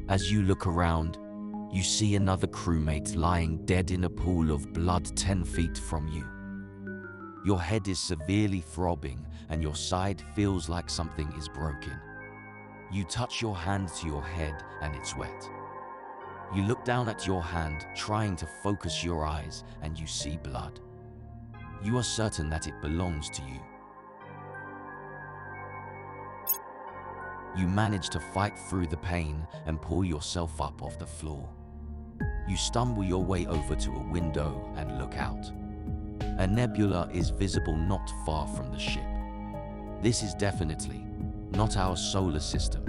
As you look around, you see another crewmate lying dead in a pool of blood 10 feet from you. Your head is severely throbbing and your side feels like something is broken. You touch your hand to your head and it's wet. You look down at your hand, trying to focus your eyes, and you see blood. You are certain that it belongs to you. You manage to fight through the pain and pull yourself up off the floor. You stumble your way over to a window and look out. A nebula is visible not far from the ship. This is definitely not our solar system.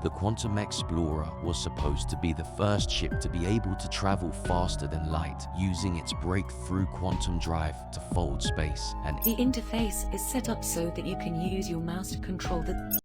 The Quantum Explorer was supposed to be the first ship to be able to travel faster than light, using its breakthrough quantum drive to fold space and the interface is set up so that you can use your mouse to control the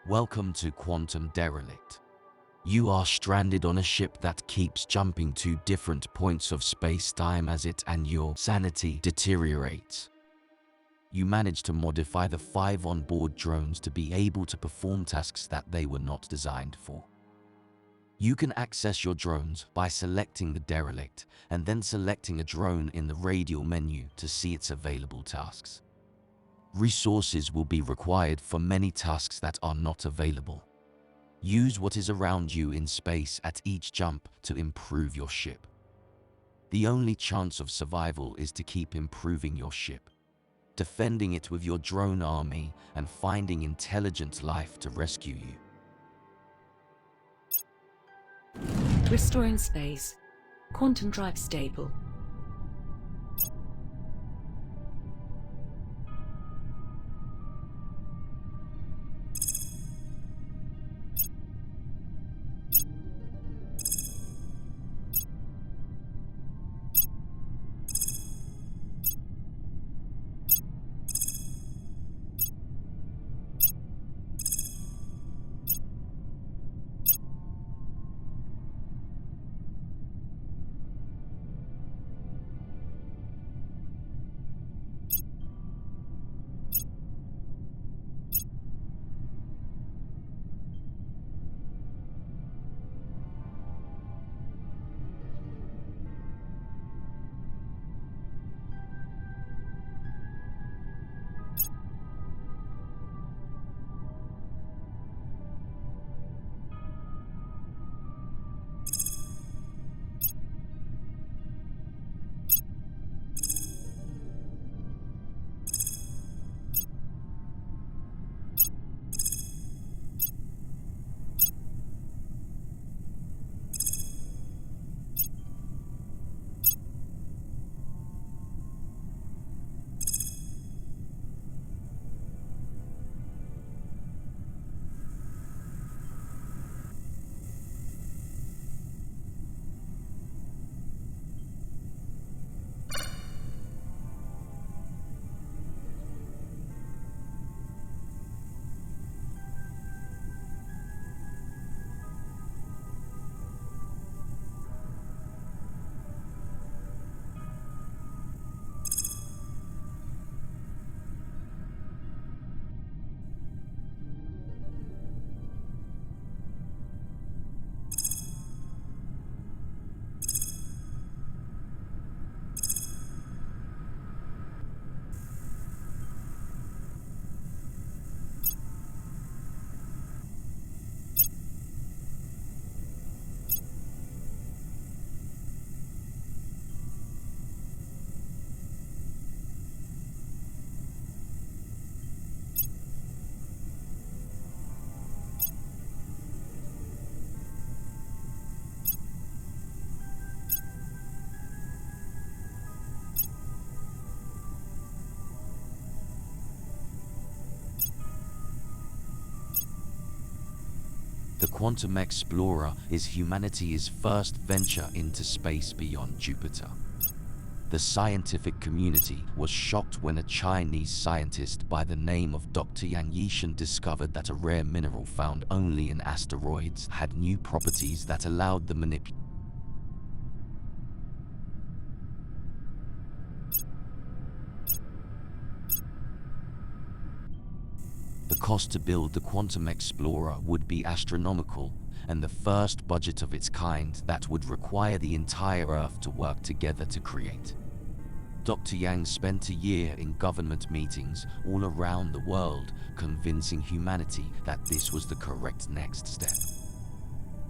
Welcome to Quantum Derelict. You are stranded on a ship that keeps jumping to different points of space-time as it and your sanity deteriorates. You manage to modify the 5 onboard drones to be able to perform tasks that they were not designed for. You can access your drones by selecting the Derelict and then selecting a drone in the radial menu to see its available tasks. Resources will be required for many tasks that are not available. Use what is around you in space at each jump to improve your ship. The only chance of survival is to keep improving your ship, defending it with your drone army, and finding intelligent life to rescue you. restoring space. Quantum drive stable. The Quantum Explorer is humanity's first venture into space beyond Jupiter. The scientific community was shocked when a Chinese scientist by the name of Dr. Yang Yishan discovered that a rare mineral found only in asteroids had new properties that allowed the manipulation. cost to build the Quantum Explorer would be astronomical, and the first budget of its kind that would require the entire Earth to work together to create. Dr. Yang spent a year in government meetings all around the world convincing humanity that this was the correct next step.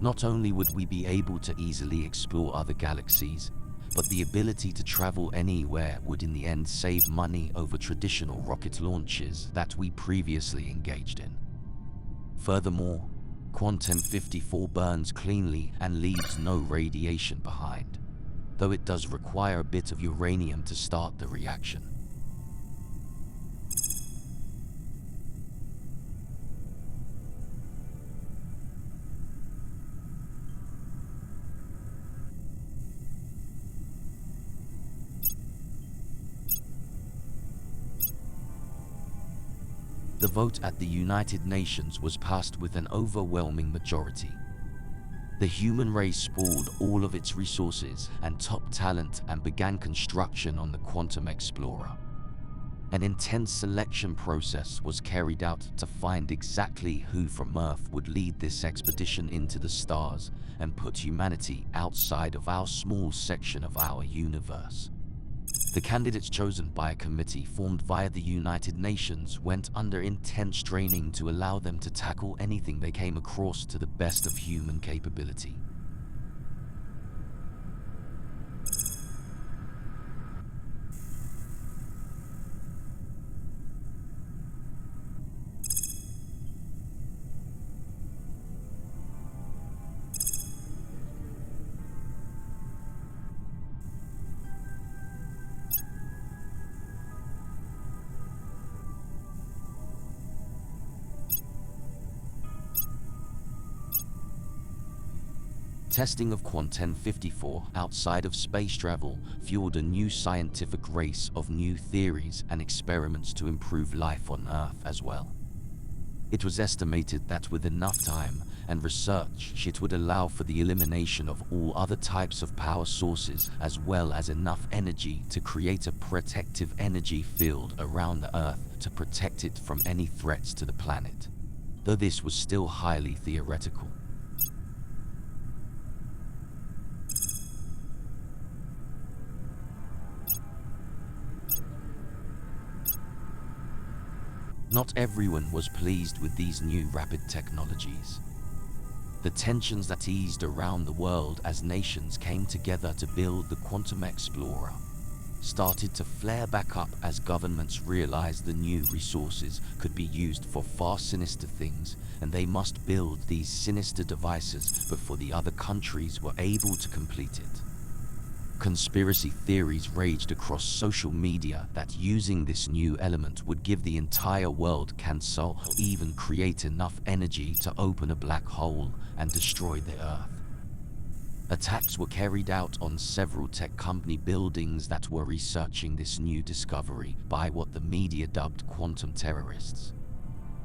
Not only would we be able to easily explore other galaxies, but the ability to travel anywhere would in the end save money over traditional rocket launches that we previously engaged in. Furthermore, Quantum 54 burns cleanly and leaves no radiation behind, though it does require a bit of uranium to start the reaction. The vote at the United Nations was passed with an overwhelming majority. The human race pooled all of its resources and top talent and began construction on the Quantum Explorer. An intense selection process was carried out to find exactly who from Earth would lead this expedition into the stars and put humanity outside of our small section of our universe. The candidates chosen by a committee formed via the United Nations went under intense training to allow them to tackle anything they came across to the best of human capability. Testing of Quantum 54 outside of space travel fueled a new scientific race of new theories and experiments to improve life on Earth as well. It was estimated that with enough time and research, it would allow for the elimination of all other types of power sources as well as enough energy to create a protective energy field around the Earth to protect it from any threats to the planet, though this was still highly theoretical. Not everyone was pleased with these new rapid technologies. The tensions that eased around the world as nations came together to build the Quantum Explorer started to flare back up as governments realized the new resources could be used for far sinister things, and they must build these sinister devices before the other countries were able to complete it. Conspiracy theories raged across social media that using this new element would give the entire world cancer or even create enough energy to open a black hole and destroy the Earth. Attacks were carried out on several tech company buildings that were researching this new discovery by what the media dubbed quantum terrorists.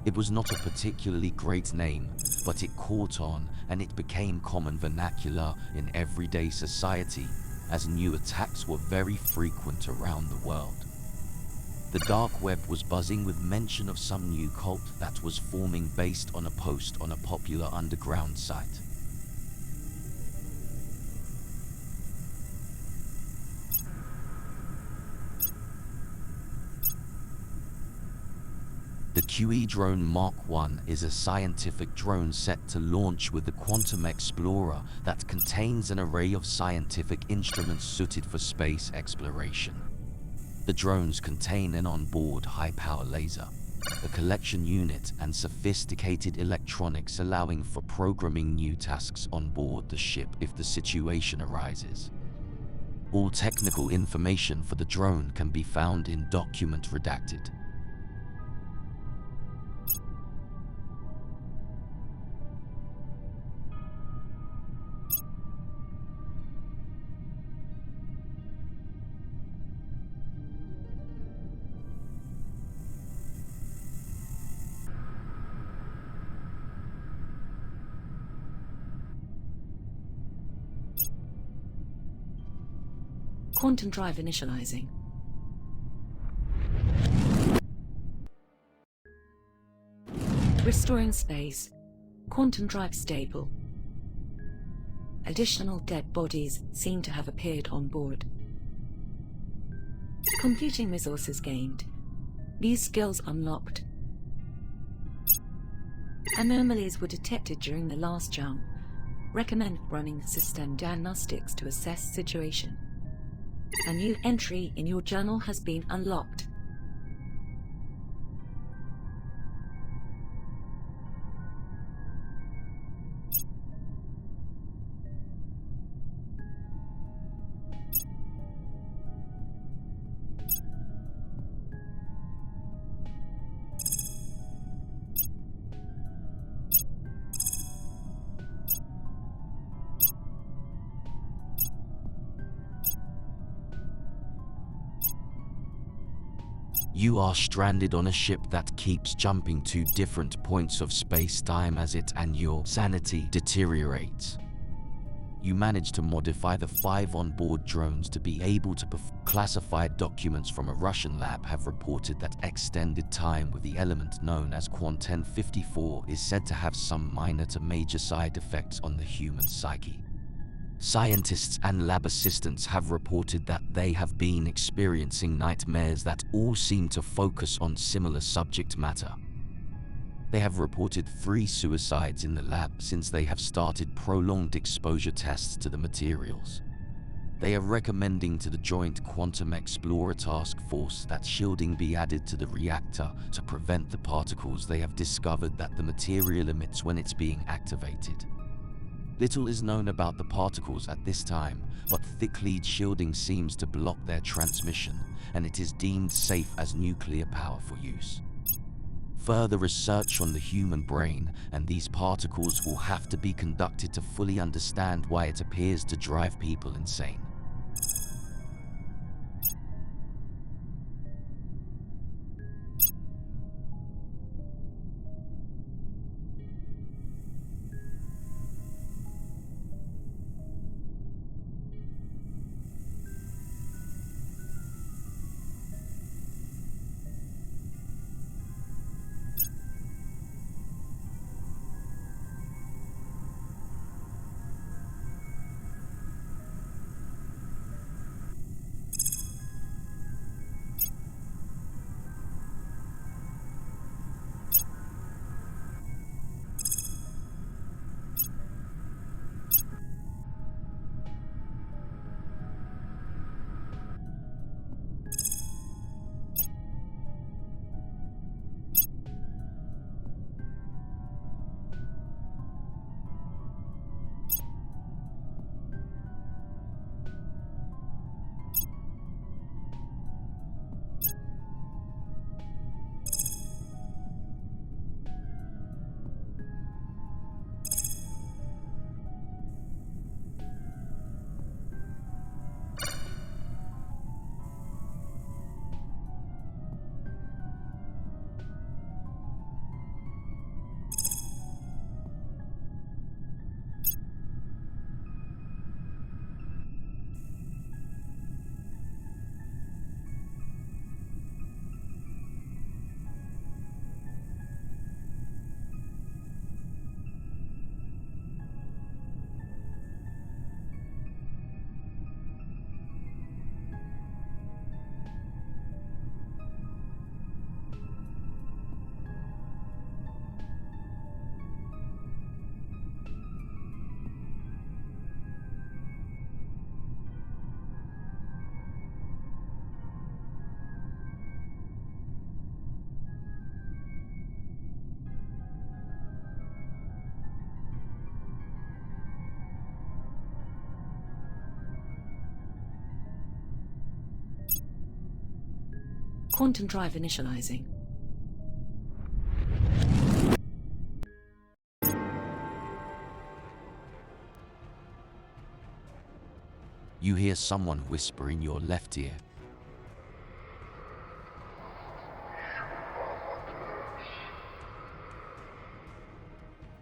It was not a particularly great name, but it caught on and it became common vernacular in everyday society, as new attacks were very frequent around the world. The dark web was buzzing with mention of some new cult that was forming based on a post on a popular underground site. The QE Drone Mark I is a scientific drone set to launch with the Quantum Explorer that contains an array of scientific instruments suited for space exploration. The drones contain an onboard high-power laser, a collection unit and sophisticated electronics allowing for programming new tasks on board the ship if the situation arises. All technical information for the drone can be found in Document Redacted. Quantum drive initializing. Restoring space. Quantum drive stable. Additional dead bodies seem to have appeared on board. Computing resources gained. New skills unlocked. Anomalies were detected during the last jump. Recommend running system diagnostics to assess situation. A new entry in your journal has been unlocked. You are stranded on a ship that keeps jumping to different points of space-time as it and your sanity deteriorates. You manage to modify the 5 onboard drones to be able to perform. Classified documents from a Russian lab have reported that extended time with the element known as Quantum 54 is said to have some minor to major side effects on the human psyche. Scientists and lab assistants have reported that they have been experiencing nightmares that all seem to focus on similar subject matter. They have reported 3 suicides in the lab since they have started prolonged exposure tests to the materials. They are recommending to the Joint Quantum Explorer Task Force that shielding be added to the reactor to prevent the particles they have discovered that the material emits when it's being activated. Little is known about the particles at this time, but thick lead shielding seems to block their transmission, and it is deemed safe as nuclear power for use. Further research on the human brain and these particles will have to be conducted to fully understand why it appears to drive people insane. Quantum drive initializing. You hear someone whisper in your left ear.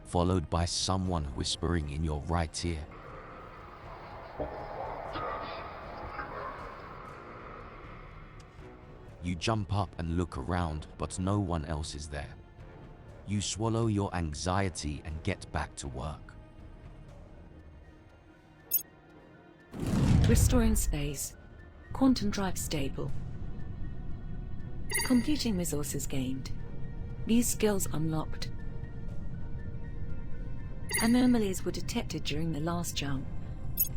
Followed by someone whispering in your right ear. You jump up and look around, but no one else is there. You swallow your anxiety and get back to work. Restoring space. Quantum drive stable. Computing resources gained. New skills unlocked. Anomalies were detected during the last jump.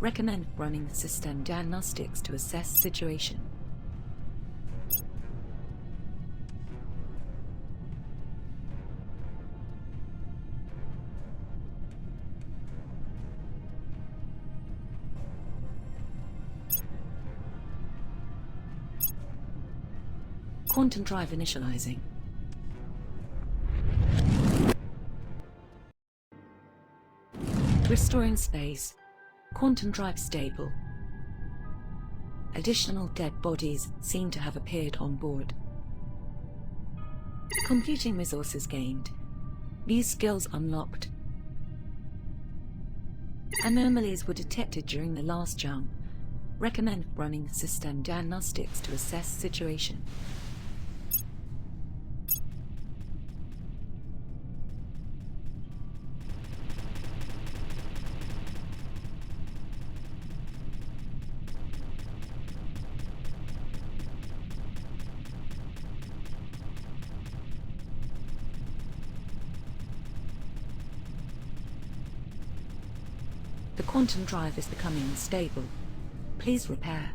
Recommend running system diagnostics to assess situation. Quantum drive initializing. Restoring space. Quantum drive stable. Additional dead bodies seem to have appeared on board. Computing resources gained. New skills unlocked. Anomalies were detected during the last jump. Recommend running system diagnostics to assess situation. The quantum drive is becoming unstable. Please repair.